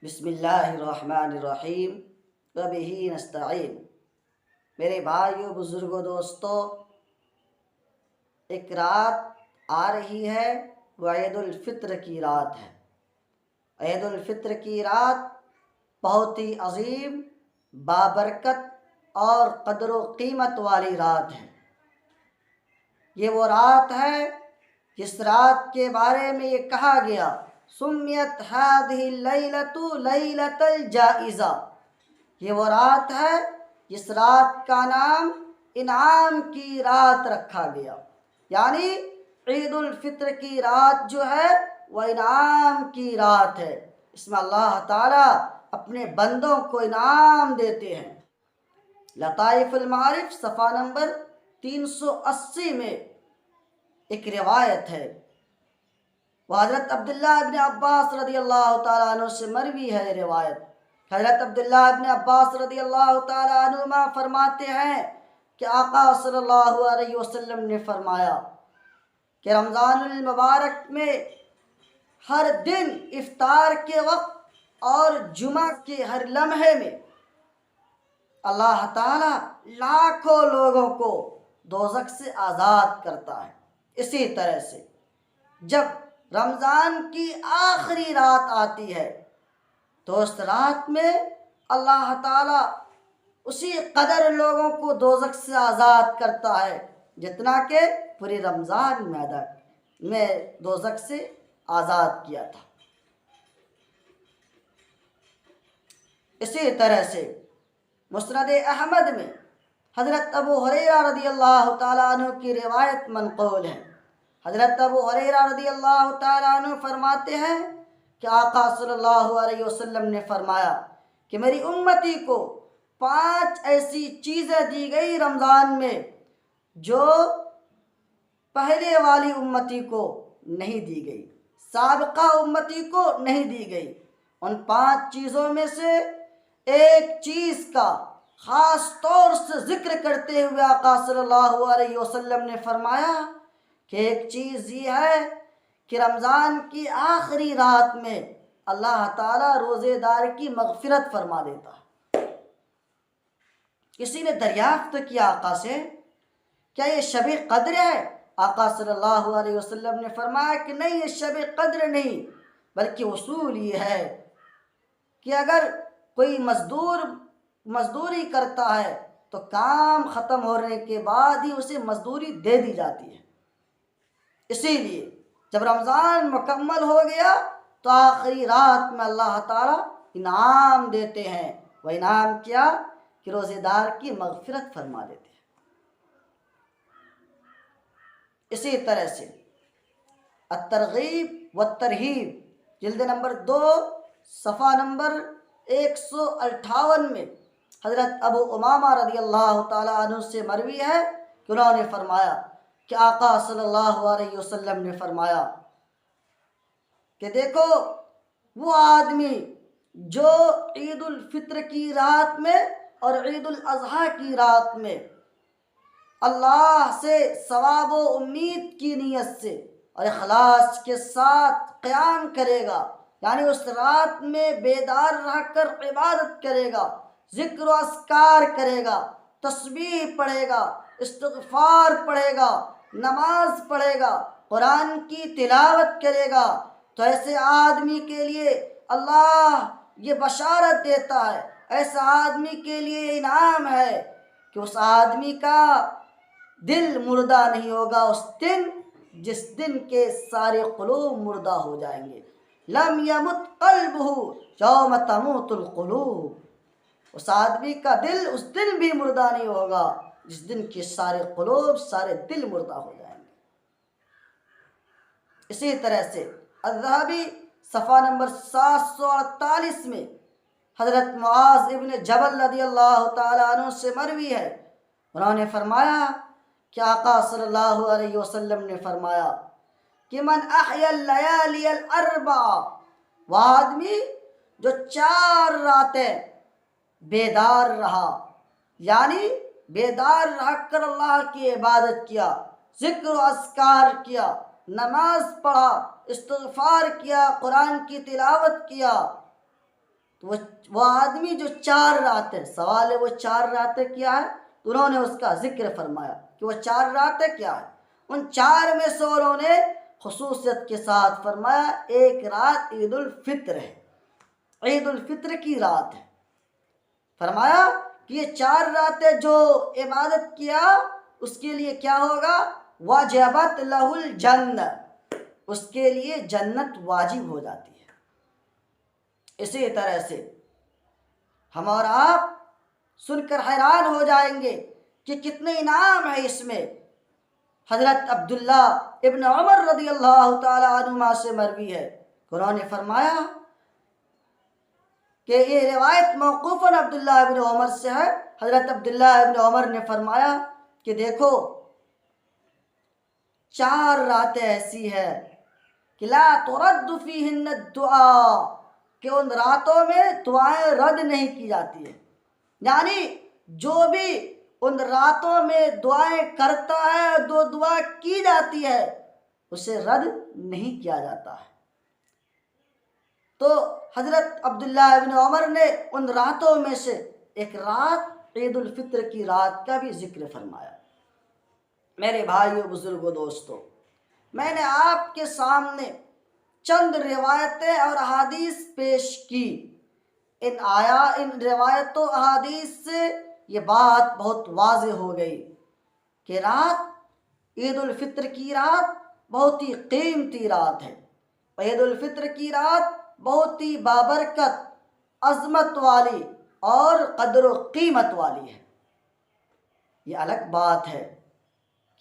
بسم اللہ الرحمن الرحیم وبہ نستعین۔ میرے بھائیوں، بزرگوں، دوستوں، ایک رات آ رہی ہے، وہ عید الفطر کی رات ہے۔ عید الفطر کی رات بہت ہی عظیم، بابرکت اور قدر و قیمت والی رات ہے۔ یہ وہ رات ہے جس رات کے بارے میں یہ کہا گیا، سمیت هذه اللیلۃ لیلۃ الجائزہ۔ یہ وہ رات ہے جس رات کا نام انعام کی رات رکھا گیا، یعنی عید الفطر کی رات جو ہے وہ انعام کی رات ہے۔ اس میں اللہ تعالیٰ اپنے بندوں کو انعام دیتے ہیں۔ لطائف المعارف صفحہ نمبر 380 میں ایک روایت ہے، وہ حضرت عبداللہ ابن عباس رضی اللہ تعالیٰ عنہ سے مروی ہے۔ یہ روایت حضرت عبداللہ ابن عباس رضی اللہ تعالیٰ عنہما فرماتے ہیں کہ آقا صلی اللہ علیہ وسلم نے فرمایا کہ رمضان المبارک میں ہر دن افطار کے وقت اور جمعہ کے ہر لمحے میں اللہ تعالیٰ لاکھوں لوگوں کو دوزخ سے آزاد کرتا ہے۔ اسی طرح سے جب رمضان کی آخری رات آتی ہے تو اس رات میں اللہ تعالیٰ اسی قدر لوگوں کو دوزخ سے آزاد کرتا ہے جتنا کہ پوری رمضان میں دوزخ سے آزاد کیا تھا۔ اسی طرح سے مسند احمد میں حضرت ابو ہریرہ رضی اللہ تعالیٰ عنہ کی روایت منقول ہے۔ حضرت ابو ہریرہ رضی اللہ تعالیٰ عنہ فرماتے ہیں کہ آقا صلی اللہ علیہ وسلم نے فرمایا کہ میری امتی کو 5 ایسی چیزیں دی گئی رمضان میں جو پہلے والی امتی کو نہیں دی گئی، سابقہ امتی کو نہیں دی گئی۔ ان 5 چیزوں میں سے ایک چیز کا خاص طور سے ذکر کرتے ہوئے آقا صلی اللہ علیہ وسلم نے فرمایا کہ ایک چیز یہ ہے کہ رمضان کی آخری رات میں اللہ تعالیٰ روزے دار کی مغفرت فرما دیتا ہے۔ کسی نے دریافت کیا آقا سے، کیا یہ شب قدر ہے؟ آقا صلی اللہ علیہ وسلم نے فرمایا کہ نہیں، یہ شب قدر نہیں، بلکہ اصول یہ ہے کہ اگر کوئی مزدوری کرتا ہے تو کام ختم ہونے کے بعد ہی اسے مزدوری دے دی جاتی ہے۔ اسی لیے جب رمضان مکمل ہو گیا تو آخری رات میں اللہ تعالیٰ انعام دیتے ہیں۔ وہ انعام کیا کہ روزے دار کی مغفرت فرما دیتے ہیں۔ اسی طرح سے الترغیب والترہیب جلد نمبر 2 صفحہ نمبر 158 میں حضرت ابو امامہ رضی اللہ تعالیٰ عنہ سے مروی ہے کہ انہوں نے فرمایا کہ آقا صلی اللہ علیہ وسلم نے فرمایا کہ دیکھو، وہ آدمی جو عید الفطر کی رات میں اور عید الاضحیٰ کی رات میں اللہ سے ثواب و امید کی نیت سے اور اخلاص کے ساتھ قیام کرے گا، یعنی اس رات میں بیدار رہ کر عبادت کرے گا، ذکر و اذکار کرے گا، تسبیح پڑھے گا، استغفار پڑھے گا، نماز پڑھے گا، قرآن کی تلاوت کرے گا، تو ایسے آدمی کے لیے اللہ یہ بشارت دیتا ہے، ایسا آدمی کے لیے انعام ہے کہ اس آدمی کا دل مردہ نہیں ہوگا اس دن جس دن کے سارے قلوب مردہ ہو جائیں گے۔ لم یمت قلبہ یوم تموت القلوب، اس آدمی کا دل اس دن بھی مردہ نہیں ہوگا جس دن کے سارے قلوب، سارے دل مردہ ہو جائیں گے۔ اسی طرح سے الذہبی صفحہ نمبر 748 میں حضرت معاذ ابن جبل رضی اللہ تعالیٰ عنہ سے مروی ہے، انہوں نے فرمایا کہ آقا صلی اللہ علیہ وسلم نے فرمایا کہ من احیا اللیالی الاربع، وہ آدمی جو 4 راتیں بیدار رہا، یعنی بیدار رہ کر اللہ کی عبادت کیا، ذکر و اذکار کیا، نماز پڑھا، استغفار کیا، قرآن کی تلاوت کیا، تو وہ آدمی جو 4 راتیں، سوال ہے وہ 4 راتیں کیا ہے، تو انہوں نے اس کا ذکر فرمایا کہ وہ 4 راتیں کیا ہے۔ ان 4 میں سے انہوں نے خصوصیت کے ساتھ فرمایا ایک رات عید الفطر ہے، عید الفطر کی رات ہے۔ فرمایا کہ یہ 4 راتیں جو عبادت کیا اس کے لیے کیا ہوگا، وجبت لہ الجنہ، اس کے لیے جنت واجب ہو جاتی ہے۔ اسی طرح سے ہم اور آپ سن کر حیران ہو جائیں گے کہ کتنے انعام ہیں اس میں۔ حضرت عبداللہ ابن عمر رضی اللہ تعالی عنہما سے مروی ہے، انہوں نے فرمایا کہ یہ روایت موقوفاً عبداللہ ابن عمر سے ہے۔ حضرت عبداللہ ابن عمر نے فرمایا کہ دیکھو 4 راتیں ایسی ہے کہ لا ترد فیہن الدعاء، کہ ان راتوں میں دعائیں رد نہیں کی جاتی ہیں، یعنی جو بھی ان راتوں میں دعائیں کرتا ہے، جو دعا کی جاتی ہے اسے رد نہیں کیا جاتا ہے۔ تو حضرت عبداللہ ابن عمر نے ان راتوں میں سے ایک رات عید الفطر کی رات کا بھی ذکر فرمایا۔ میرے بھائیو، بزرگوں، دوستو، میں نے آپ کے سامنے چند روایتیں اور احادیث پیش کی۔ ان روایتوں احادیث سے یہ بات بہت واضح ہو گئی کہ رات عید الفطر کی رات بہت ہی قیمتی رات ہے۔ عید الفطر کی رات بہت ہی بابرکت، عظمت والی اور قدر و قیمت والی ہے۔ یہ الگ بات ہے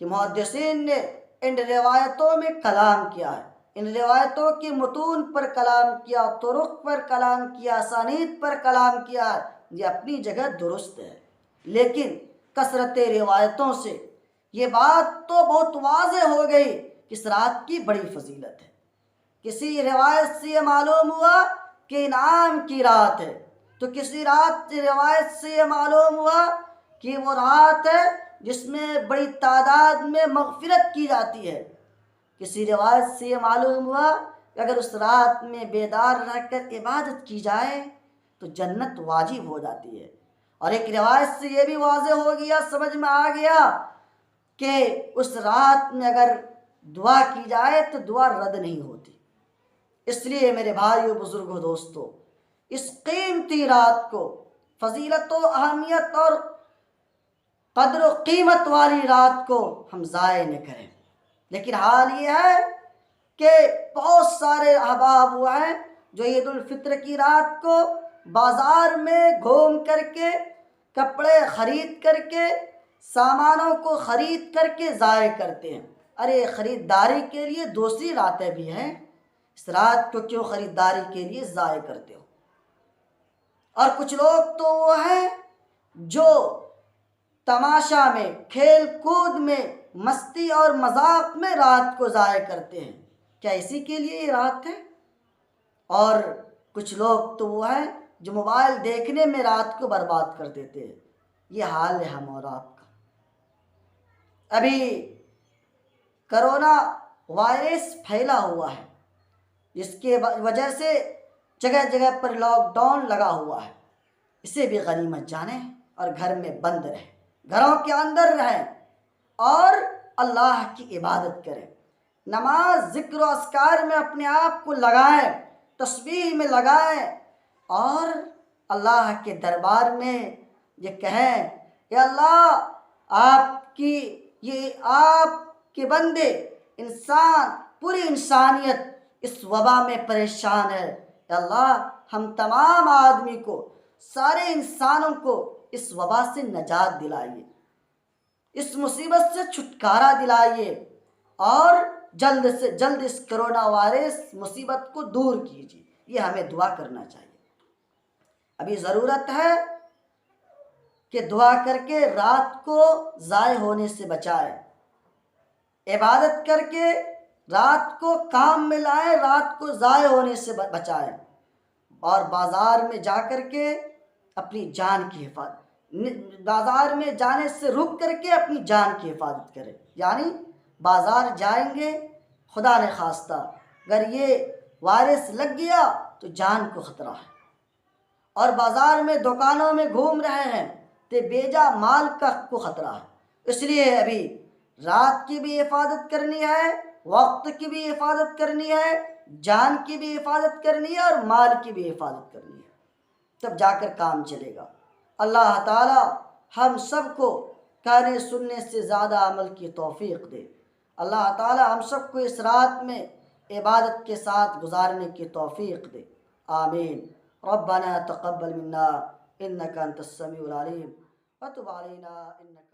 کہ محدثین نے ان روایتوں میں کلام کیا ہے، ان روایتوں کے متون پر کلام کیا، طرق پر کلام کیا، اسانید پر کلام کیا، یہ اپنی جگہ درست ہے، لیکن کثرت روایتوں سے یہ بات تو بہت واضح ہو گئی کہ اس رات کی بڑی فضیلت ہے۔ کسی روایت سے یہ معلوم ہوا کہ انعام کی رات ہے، تو کسی روایت سے یہ معلوم ہوا کہ وہ رات ہے جس میں بڑی تعداد میں مغفرت کی جاتی ہے۔ کسی روایت سے یہ معلوم ہوا کہ اگر اس رات میں بیدار رہ کر عبادت کی جائے تو جنت واجب ہو جاتی ہے، اور ایک روایت سے یہ بھی واضح ہو گیا، سمجھ میں آ گیا کہ اس رات میں اگر دعا کی جائے تو دعا رد نہیں ہوتی۔ اس لیے میرے بھائیو، بزرگوں، دوستو، اس قیمتی رات کو، فضیلت و اہمیت اور قدر و قیمت والی رات کو ہم ضائع نہ کریں۔ لیکن حال یہ ہے کہ بہت سارے احباب وہ ہیں جو عید الفطر کی رات کو بازار میں گھوم کر کے، کپڑے خرید کر کے، سامانوں کو خرید کر کے ضائع کرتے ہیں۔ ارے خریداری کے لیے دوسری راتیں بھی ہیں، اس رات کو کیوں خریداری کے لیے ضائع کرتے ہو؟ اور کچھ لوگ تو وہ ہیں جو تماشا میں، کھیل کود میں، مستی اور مذاق میں رات کو ضائع کرتے ہیں، کیا اسی کے لیے یہ رات ہے؟ اور کچھ لوگ تو وہ ہیں جو موبائل دیکھنے میں رات کو برباد کر دیتے ہیں۔ یہ حال ہے ہم اور آپ کا۔ ابھی کرونا وائرس پھیلا ہوا ہے، جس کے وجہ سے جگہ جگہ پر لاک ڈاؤن لگا ہوا ہے۔ اسے بھی غنیمت جانیں اور گھر میں بند رہیں، گھروں کے اندر رہیں اور اللہ کی عبادت کریں، نماز، ذکر و اذکار میں اپنے آپ کو لگائیں، تسبیح میں لگائیں، اور اللہ کے دربار میں یہ کہیں کہ اللہ، آپ کے بندے، انسان، پوری انسانیت اس وبا میں پریشان ہے، کہ اللہ ہم تمام آدمی کو، سارے انسانوں کو اس وبا سے نجات دلائیے، اس مصیبت سے چھٹکارا دلائیے، اور جلد سے جلد اس کرونا وائرس مصیبت کو دور کیجیے۔ یہ ہمیں دعا کرنا چاہیے۔ ابھی ضرورت ہے کہ دعا کر کے رات کو ضائع ہونے سے بچائیں، عبادت کر کے رات کو کام میں لائیں، رات کو ضائع ہونے سے بچائیں، اور بازار میں جا کر کے اپنی جان کی حفاظت، بازار میں جانے سے رک کر کے اپنی جان کی حفاظت کریں۔ یعنی بازار جائیں گے، خدا نخواستہ اگر یہ وائرس لگ گیا تو جان کو خطرہ ہے، اور بازار میں دکانوں میں گھوم رہے ہیں تو بیجا مال کا کو خطرہ ہے۔ اس لیے ابھی رات کی بھی حفاظت کرنی ہے، وقت کی بھی حفاظت کرنی ہے، جان کی بھی حفاظت کرنی ہے اور مال کی بھی حفاظت کرنی ہے، تب جا کر کام چلے گا۔ اللہ تعالی ہم سب کو کہنے سننے سے زیادہ عمل کی توفیق دے۔ اللہ تعالی ہم سب کو اس رات میں عبادت کے ساتھ گزارنے کی توفیق دے، آمین۔ ربنا تقبل منا انك انت السميع العليم وتب علينا انك